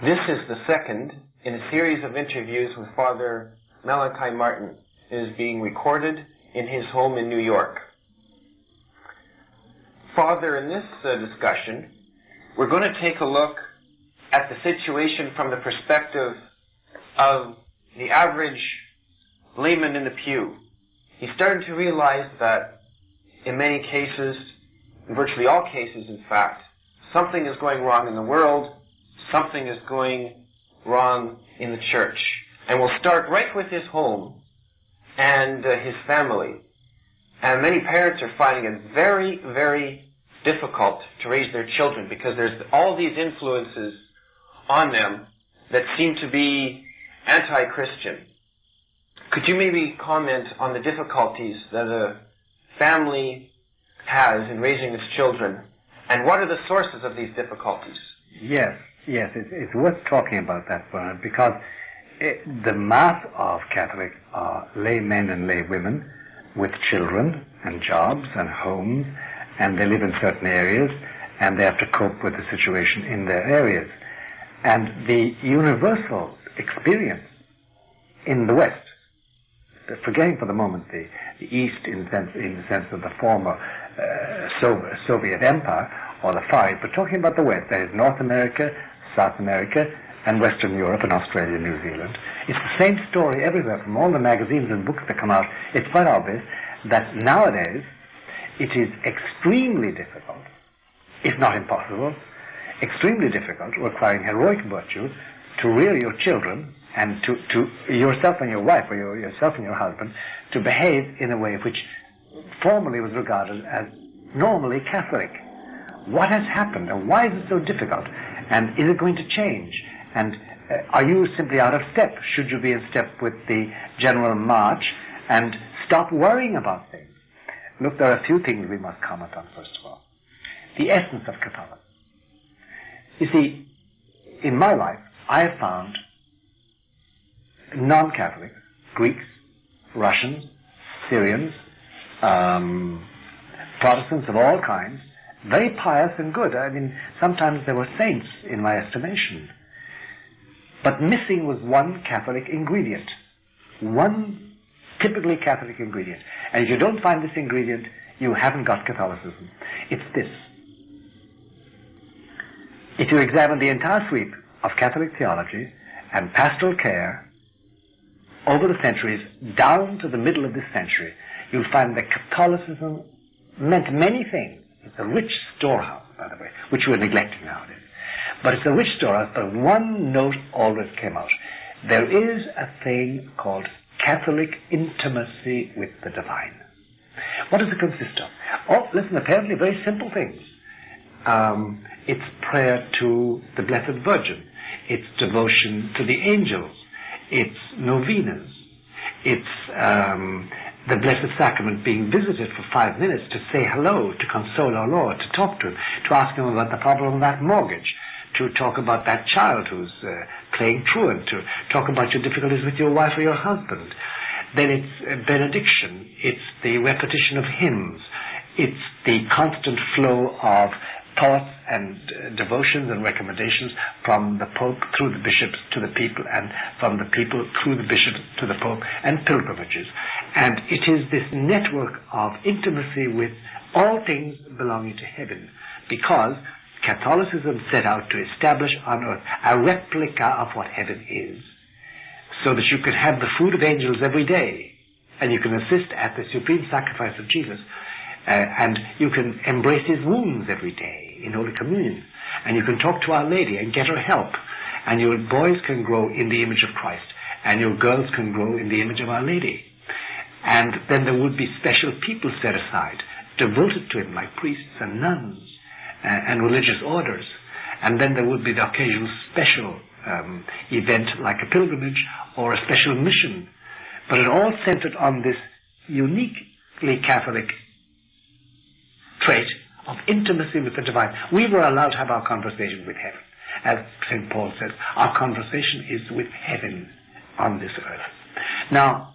This is the second in a series of interviews with Father Malachi Martin. It is being recorded in his home in New York. Father, in this discussion, we're going to take a look at the situation from the perspective of the average layman in the pew. He's starting to realize that in many cases, in virtually all cases in fact, something is going wrong in the world, something is going wrong in the church. And we'll start right with his home and his family. And many parents are finding it very, very difficult to raise their children because there's all these influences on them that seem to be anti-Christian. Could you maybe comment on the difficulties that a family has in raising its children, and what are the sources of these difficulties? Yes, it's worth talking about that, Bernard, because the mass of Catholics are laymen and laywomen with children and jobs and homes, and they live in certain areas, and they have to cope with the situation in their areas. And the universal experience in the West, forgetting for the moment the East in the sense of the former Soviet Empire or the Far East, but talking about the West, that is North America, South America, and Western Europe and Australia and New Zealand. It's the same story everywhere. From all the magazines and books that come out, it's quite obvious that nowadays it is extremely difficult, if not impossible, extremely difficult, requiring heroic virtue, to rear your children and to yourself and your wife, or yourself and your husband, to behave in a way which formerly was regarded as normally Catholic. What has happened, and why is it so difficult? And is it going to change? And are you simply out of step? Should you be in step with the general march and stop worrying about things? Look, there are a few things we must comment on, first of all. The essence of Catholicism. You see, in my life, I have found non-Catholics, Greeks, Russians, Syrians, Protestants of all kinds, very pious and good. I mean, sometimes they were saints in my estimation. But missing was one Catholic ingredient. One typically Catholic ingredient. And if you don't find this ingredient, you haven't got Catholicism. It's this. If you examine the entire sweep of Catholic theology and pastoral care over the centuries, down to the middle of this century, you'll find that Catholicism meant many things. It's a rich storehouse, by the way, which we're neglecting nowadays. But it's a rich storehouse, but one note always came out. There is a thing called Catholic intimacy with the divine. What does it consist of? Oh, listen, apparently very simple things. It's prayer to the Blessed Virgin. It's devotion to the angels. It's novenas. It's the Blessed Sacrament being visited for 5 minutes to say hello, to console our Lord, to talk to him, to ask him about the problem of that mortgage, to talk about that child who's playing truant, to talk about your difficulties with your wife or your husband. Then it's benediction. It's the repetition of hymns. It's the constant flow of thoughts and devotions and recommendations from the Pope through the bishops to the people, and from the people through the bishops to the Pope, and pilgrimages. And it is this network of intimacy with all things belonging to heaven, because Catholicism set out to establish on earth a replica of what heaven is, so that you can have the food of angels every day, and you can assist at the supreme sacrifice of Jesus, and you can embrace his wounds every day in Holy Communion, and you can talk to Our Lady and get her help, and your boys can grow in the image of Christ, and your girls can grow in the image of Our Lady. And then there would be special people set aside, devoted to him, like priests and nuns and religious orders. And then there would be the occasional special event like a pilgrimage or a special mission. But it all centered on this uniquely Catholic trait of intimacy with the divine. We were allowed to have our conversation with heaven. As St. Paul says, our conversation is with heaven on this earth. Now,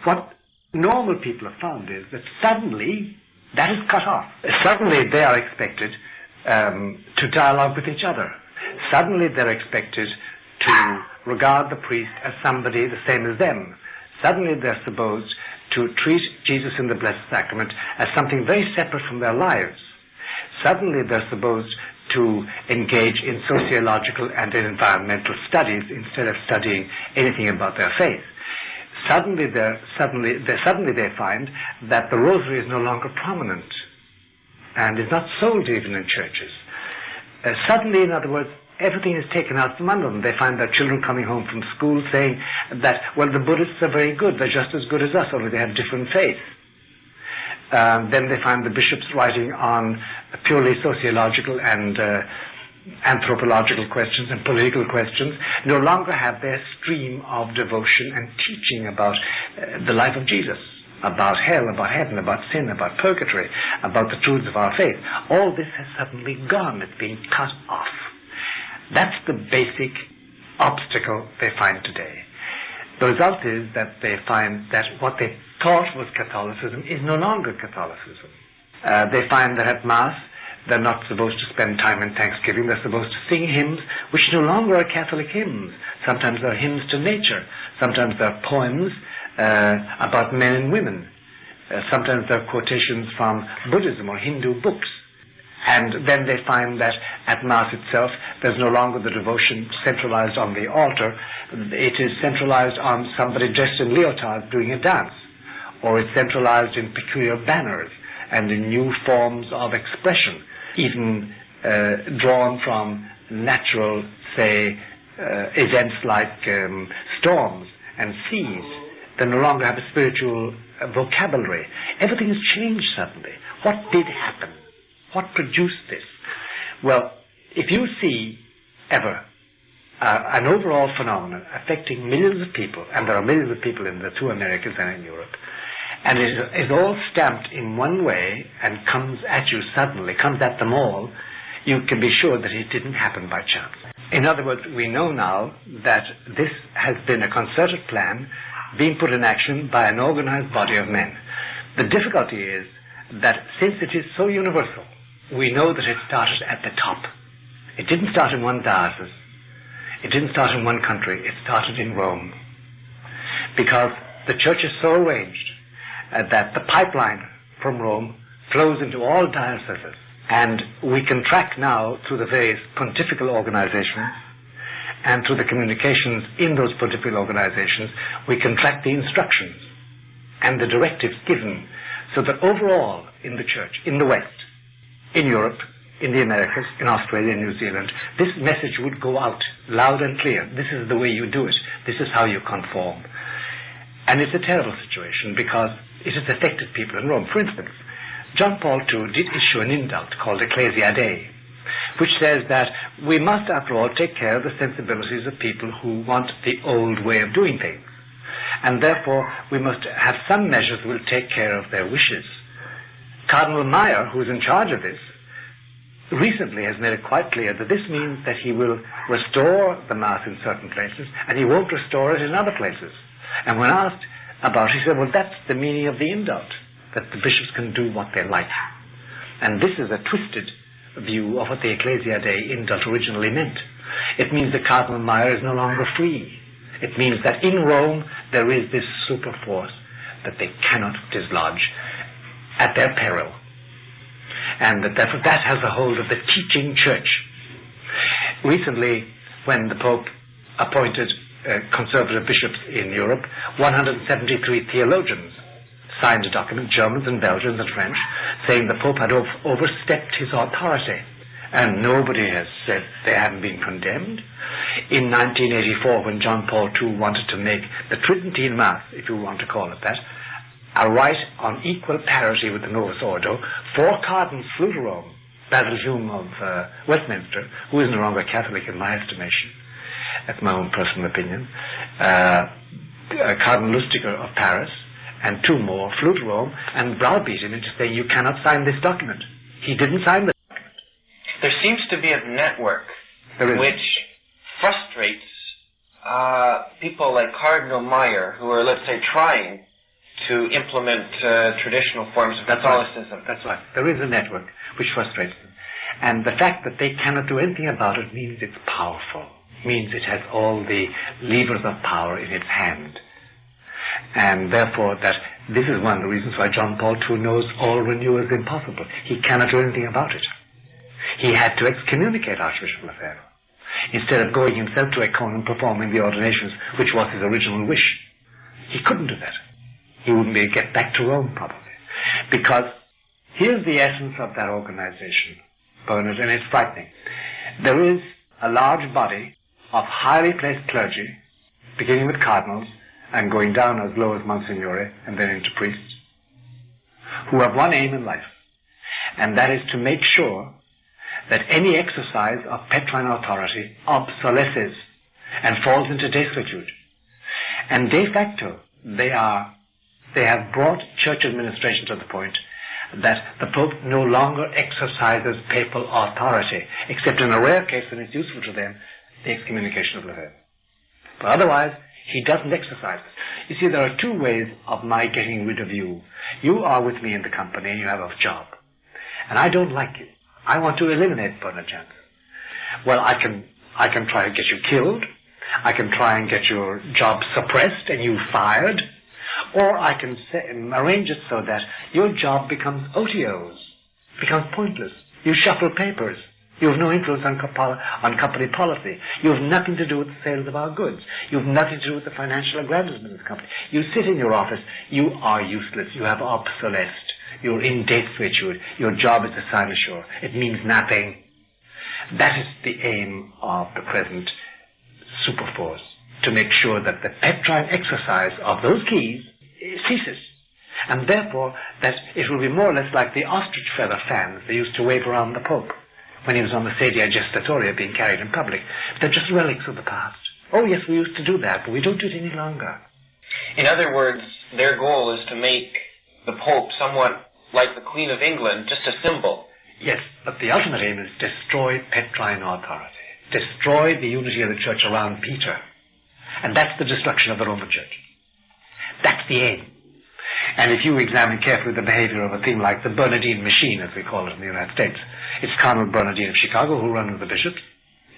what normal people have found is that suddenly that is cut off. Suddenly they are expected to dialogue with each other. Suddenly they're expected to regard the priest as somebody the same as them. Suddenly they're supposed to treat Jesus in the Blessed Sacrament as something very separate from their lives. Suddenly they're supposed to engage in sociological and in environmental studies instead of studying anything about their faith. Suddenly they find that the rosary is no longer prominent and is not sold even in churches. Suddenly, in other words, everything is taken out from under them. They find their children coming home from school saying that, well, the Buddhists are very good, they're just as good as us, only they have different faiths. Then they find the bishops writing on purely sociological and anthropological questions and political questions, no longer have their stream of devotion and teaching about the life of Jesus, about hell, about heaven, about sin, about purgatory, about the truths of our faith. All this has suddenly gone. It's been cut off. That's the basic obstacle they find today. The result is that they find that what they thought was Catholicism is no longer Catholicism. They find that at Mass they're not supposed to spend time in thanksgiving. They're supposed to sing hymns which no longer are Catholic hymns. Sometimes they're hymns to nature. Sometimes they're poems about men and women. Sometimes they're quotations from Buddhism or Hindu books. And then they find that at Mass itself, there's no longer the devotion centralized on the altar. It is centralized on somebody dressed in leotards doing a dance. Or it's centralized in peculiar banners and in new forms of expression, even drawn from natural, say, events like storms and seas. They no longer have a spiritual vocabulary. Everything has changed suddenly. What did happen? What produced this? Well, if you see ever an overall phenomenon affecting millions of people, and there are millions of people in the two Americas and in Europe, and it is all stamped in one way and comes at you suddenly, comes at them all, you can be sure that it didn't happen by chance. In other words, we know now that this has been a concerted plan being put in action by an organized body of men. The difficulty is that since it is so universal, we know that it started at the top. It didn't start in one diocese. It didn't start in one country. It started in Rome. Because the church is so arranged that the pipeline from Rome flows into all dioceses. And we can track now through the various pontifical organizations and through the communications in those pontifical organizations, we can track the instructions and the directives given, so that overall in the church, in the West, in Europe, in the Americas, in Australia, in New Zealand, this message would go out loud and clear. This is the way you do it. This is how you conform. And it's a terrible situation because it has affected people in Rome. For instance, John Paul II did issue an indult called Ecclesia Dei, which says that we must, after all, take care of the sensibilities of people who want the old way of doing things. And therefore, we must have some measures that will take care of their wishes. Cardinal Meyer, who is in charge of this, recently has made it quite clear that this means that he will restore the Mass in certain places, and he won't restore it in other places. And when asked about it, he said, well, that's the meaning of the indult, that the bishops can do what they like. And this is a twisted view of what the Ecclesia Dei indult originally meant. It means that Cardinal Meyer is no longer free. It means that in Rome there is this super force that they cannot dislodge at their peril. And that therefore that has a hold of the teaching church. Recently, when the Pope appointed conservative bishops in Europe, 173 theologians signed a document, Germans and Belgians and French, saying the Pope had overstepped his authority. And nobody has said they hadn't been condemned. In 1984, when John Paul II wanted to make the Tridentine Mass, if you want to call it that, a rite on equal parity with the Novus Ordo, 4 cardinals flew to Rome. Basil Hume of Westminster, who is no longer Catholic in my estimation, that's my own personal opinion, Cardinal Lustiger of Paris, and 2 more flew to Rome and browbeat him into saying, you cannot sign this document. He didn't sign the document. There seems to be a network which frustrates people like Cardinal Meyer, who are, let's say, trying to implement traditional forms of Catholicism. That's right. There is a network which frustrates them. And the fact that they cannot do anything about it means it's powerful, means it has all the levers of power in its hand. And therefore that this is one of the reasons why John Paul II knows all renewal is impossible. He cannot do anything about it. He had to excommunicate Archbishop Lefebvre, instead of going himself to Econ and performing the ordinations, which was his original wish. He couldn't do that. He wouldn't be able to get back to Rome, probably. Because here's the essence of that organization, Bernard, and it's frightening. There is a large body of highly placed clergy, beginning with cardinals and going down as low as Monsignore and then into priests, who have one aim in life, and that is to make sure that any exercise of Petrine authority obsolesces and falls into desuetude. And de facto, they have brought church administration to the point that the Pope no longer exercises papal authority, except in a rare case when it's useful to them, the excommunication of Lefebvre. But otherwise, he doesn't exercise it. You see, there are two ways of my getting rid of you. You are with me in the company, and you have a job. And I don't like you. I want to eliminate Bernarda Janzena. Well, I can try to get you killed. I can try and get your job suppressed and you fired. Or I can arrange it so that your job becomes odious, becomes pointless. You shuffle papers. You have no influence on company policy. You have nothing to do with the sales of our goods. You have nothing to do with the financial aggrandizement of the company. You sit in your office. You are useless. You have obsolesced. You're in desuetude. Your job is a sinecure. It means nothing. That is the aim of the present superforce, to make sure that the Petrine exercise of those keys ceases. And therefore, that it will be more or less like the ostrich feather fans they used to wave around the Pope when he was on the sedia gestatoria being carried in public. They're just relics of the past. Oh yes, we used to do that, but we don't do it any longer. In other words, their goal is to make the Pope somewhat like the Queen of England, just a symbol. Yes, but the ultimate aim is destroy Petrine authority. Destroy the unity of the Church around Peter. And that's the destruction of the Roman Church. That's the aim. And if you examine carefully the behavior of a thing like the Bernardine machine, as we call it in the United States, it's Cardinal Bernardine of Chicago who runs the bishops,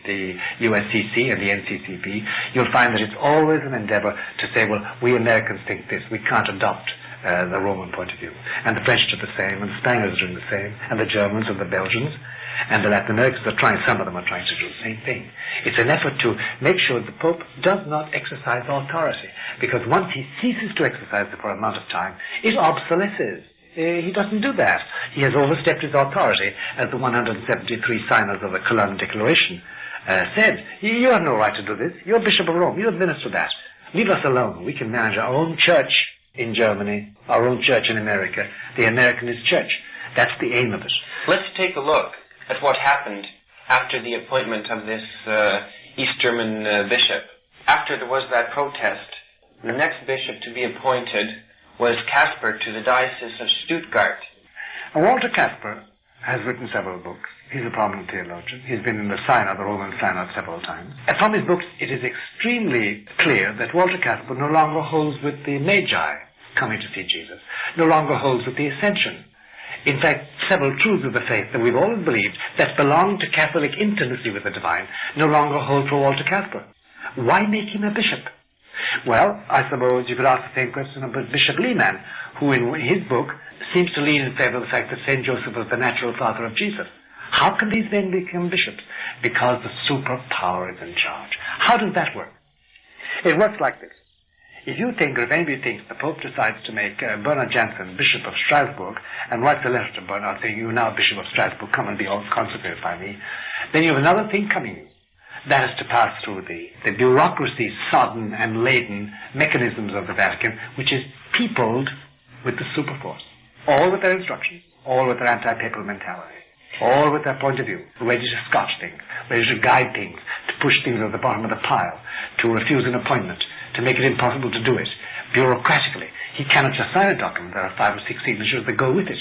the USCC and the NCCP. You'll find that it's always an endeavor to say, well, we Americans think this, we can't adopt the Roman point of view. And the French do the same, and the Spaniards are doing the same, and the Germans and the Belgians, and the Latin Americans are trying, some of them are trying to do the same thing. It's an effort to make sure the Pope does not exercise authority, because once he ceases to exercise it for a amount of time, it obsolesces. He doesn't do that. He has overstepped his authority, as the 173 signers of the Cologne Declaration said. You have no right to do this. You're Bishop of Rome. You administer that. Leave us alone. We can manage our own church in Germany, our own church in America, the Americanist church. That's the aim of it. Let's take a look at what happened after the appointment of this East German bishop. After there was that protest, the next bishop to be appointed was Casper to the Diocese of Stuttgart. Walter Casper has written several books. He's a prominent theologian. He's been in the Synod, the Roman Synod, several times. And from his books, it is extremely clear that Walter Casper no longer holds with the Magi coming to see Jesus, no longer holds with the Ascension. In fact, several truths of the faith that we've always believed that belong to Catholic intimacy with the divine no longer hold for Walter Casper. Why make him a bishop? Well, I suppose you could ask the same question about Bishop Lehmann, who in his book seems to lean in favor of the fact that St. Joseph was the natural father of Jesus. How can these men become bishops? Because the superpower is in charge. How does that work? It works like this. If you think, or if anybody thinks the Pope decides to make Bernard Jansen Bishop of Strasbourg and writes a letter to Bernard saying, you are now Bishop of Strasbourg, come and be all consecrated by me, then you have another thing coming. That is to pass through the bureaucracy-sodden and laden mechanisms of the Vatican, which is peopled with the superforce. All with their instructions, all with their anti-papal mentality, all with their point of view, ready to scotch things, ready to guide things, to push things at the bottom of the pile, to refuse an appointment, to make it impossible to do it. Bureaucratically, he cannot just sign a document. There are 5 or 6 signatures that go with it.